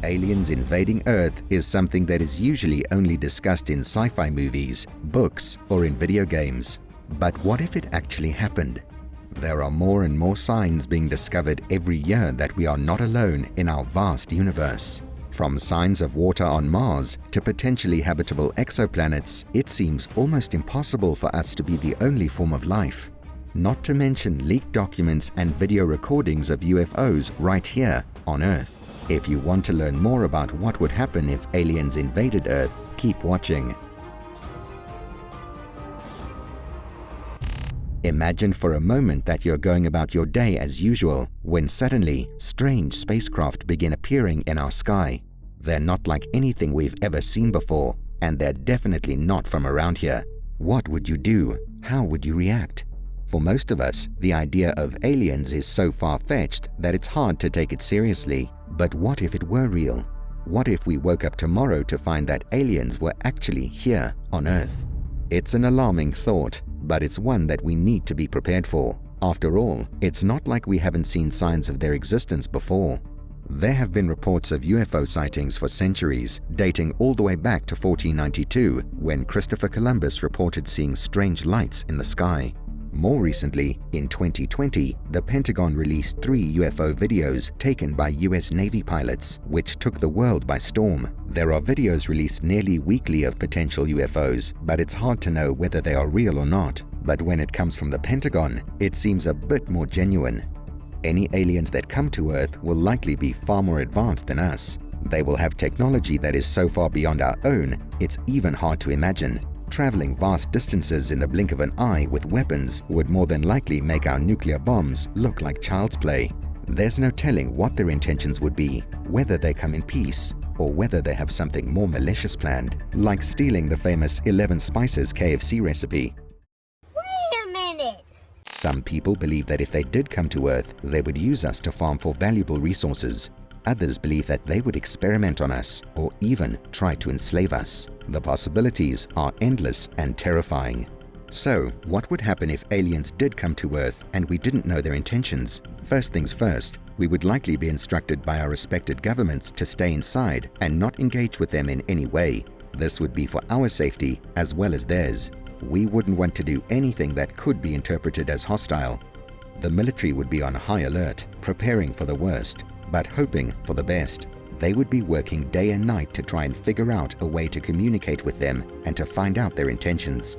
Aliens invading Earth is something that is usually only discussed in sci-fi movies, books, or in video games. But what if it actually happened? There are more and more signs being discovered every year that we are not alone in our vast universe. From signs of water on Mars to potentially habitable exoplanets, it seems almost impossible for us to be the only form of life. Not to mention leaked documents and video recordings of UFOs right here on Earth. If you want to learn more about what would happen if aliens invaded Earth, keep watching. Imagine for a moment that you're going about your day as usual, when suddenly strange spacecraft begin appearing in our sky. They're not like anything we've ever seen before, and they're definitely not from around here. What would you do? How would you react? For most of us, the idea of aliens is so far-fetched that it's hard to take it seriously. But what if it were real? What if we woke up tomorrow to find that aliens were actually here on Earth? It's an alarming thought, but it's one that we need to be prepared for. After all, it's not like we haven't seen signs of their existence before. There have been reports of UFO sightings for centuries, dating all the way back to 1492, when Christopher Columbus reported seeing strange lights in the sky. More recently, in 2020, the Pentagon released 3 UFO videos taken by US Navy pilots, which took the world by storm. There are videos released nearly weekly of potential UFOs, but it's hard to know whether they are real or not. But when it comes from the Pentagon, it seems a bit more genuine. Any aliens that come to Earth will likely be far more advanced than us. They will have technology that is so far beyond our own, it's even hard to imagine. Traveling vast distances in the blink of an eye with weapons would more than likely make our nuclear bombs look like child's play. There's no telling what their intentions would be, whether they come in peace or whether they have something more malicious planned, like stealing the famous 11 Spices KFC recipe. Wait a minute! Some people believe that if they did come to Earth, they would use us to farm for valuable resources. Others believe that they would experiment on us or even try to enslave us. The possibilities are endless and terrifying. So, what would happen if aliens did come to Earth and we didn't know their intentions? First things first, we would likely be instructed by our respected governments to stay inside and not engage with them in any way. This would be for our safety as well as theirs. We wouldn't want to do anything that could be interpreted as hostile. The military would be on high alert, preparing for the worst, but hoping for the best. They would be working day and night to try and figure out a way to communicate with them and to find out their intentions.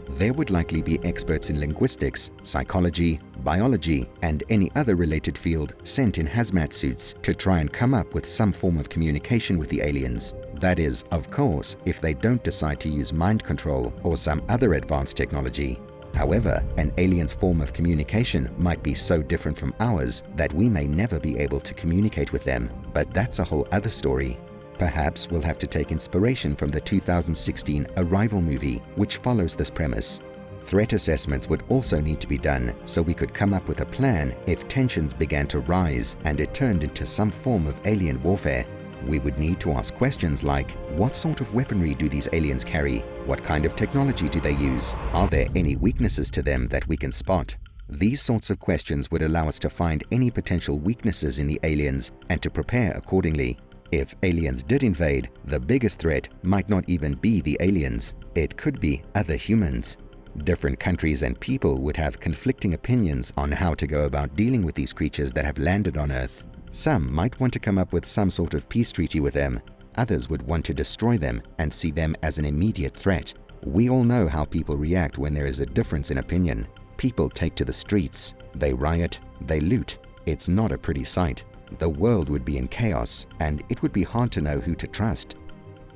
There would likely be experts in linguistics, psychology, biology, and any other related field sent in hazmat suits to try and come up with some form of communication with the aliens. That is, of course, if they don't decide to use mind control or some other advanced technology. However, an alien's form of communication might be so different from ours that we may never be able to communicate with them, but that's a whole other story. Perhaps we'll have to take inspiration from the 2016 Arrival movie, which follows this premise. Threat assessments would also need to be done so we could come up with a plan if tensions began to rise and it turned into some form of alien warfare. We would need to ask questions like, what sort of weaponry do these aliens carry? What kind of technology do they use? Are there any weaknesses to them that we can spot? These sorts of questions would allow us to find any potential weaknesses in the aliens and to prepare accordingly. If aliens did invade, the biggest threat might not even be the aliens. It could be other humans. Different countries and people would have conflicting opinions on how to go about dealing with these creatures that have landed on Earth. Some might want to come up with some sort of peace treaty with them. Others would want to destroy them and see them as an immediate threat. We all know how people react when there is a difference in opinion. People take to the streets. They riot. They loot. It's not a pretty sight. The world would be in chaos, and it would be hard to know who to trust.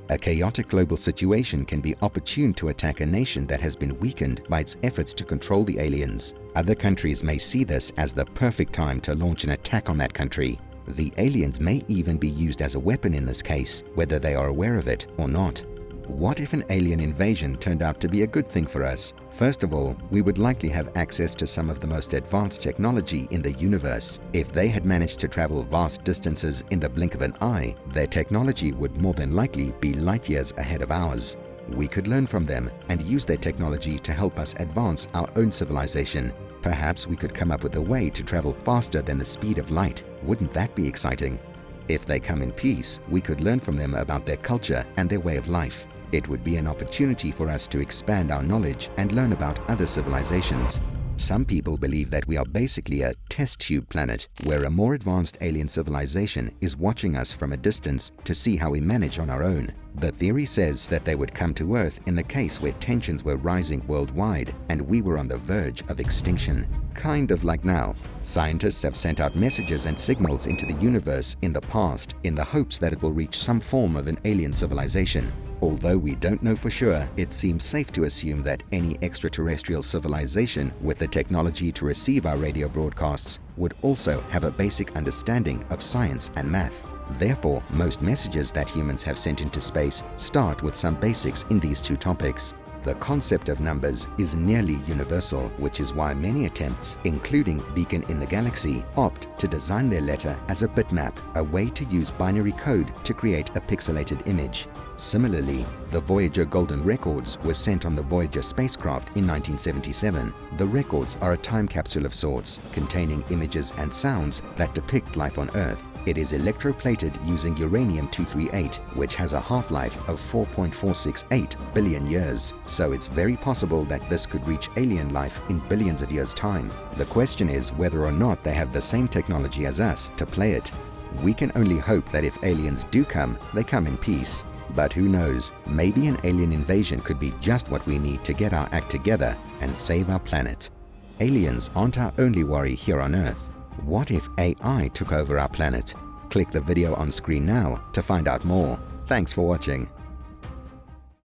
A chaotic global situation can be opportune to attack a nation that has been weakened by its efforts to control the aliens. Other countries may see this as the perfect time to launch an attack on that country. The aliens may even be used as a weapon in this case, whether they are aware of it or not. What if an alien invasion turned out to be a good thing for us? First of all, we would likely have access to some of the most advanced technology in the universe. If they had managed to travel vast distances in the blink of an eye, their technology would more than likely be light years ahead of ours. We could learn from them and use their technology to help us advance our own civilization. Perhaps we could come up with a way to travel faster than the speed of light. Wouldn't that be exciting? If they come in peace, we could learn from them about their culture and their way of life. It would be an opportunity for us to expand our knowledge and learn about other civilizations. Some people believe that we are basically a test tube planet where a more advanced alien civilization is watching us from a distance to see how we manage on our own. The theory says that they would come to Earth in the case where tensions were rising worldwide and we were on the verge of extinction. Kind of like now. Scientists have sent out messages and signals into the universe in the past in the hopes that it will reach some form of an alien civilization. Although we don't know for sure, it seems safe to assume that any extraterrestrial civilization with the technology to receive our radio broadcasts would also have a basic understanding of science and math. Therefore, most messages that humans have sent into space start with some basics in these two topics. The concept of numbers is nearly universal, which is why many attempts, including Beacon in the Galaxy, opt to design their letter as a bitmap, a way to use binary code to create a pixelated image. Similarly, the Voyager Golden Records were sent on the Voyager spacecraft in 1977. The records are a time capsule of sorts, containing images and sounds that depict life on Earth. It is electroplated using uranium-238, which has a half-life of 4.468 billion years, so it's very possible that this could reach alien life in billions of years' time. The question is whether or not they have the same technology as us to play it. We can only hope that if aliens do come, they come in peace. But who knows, maybe an alien invasion could be just what we need to get our act together and save our planet. Aliens aren't our only worry here on Earth. What if AI took over our planet? Click the video on screen now to find out more. Thanks for watching.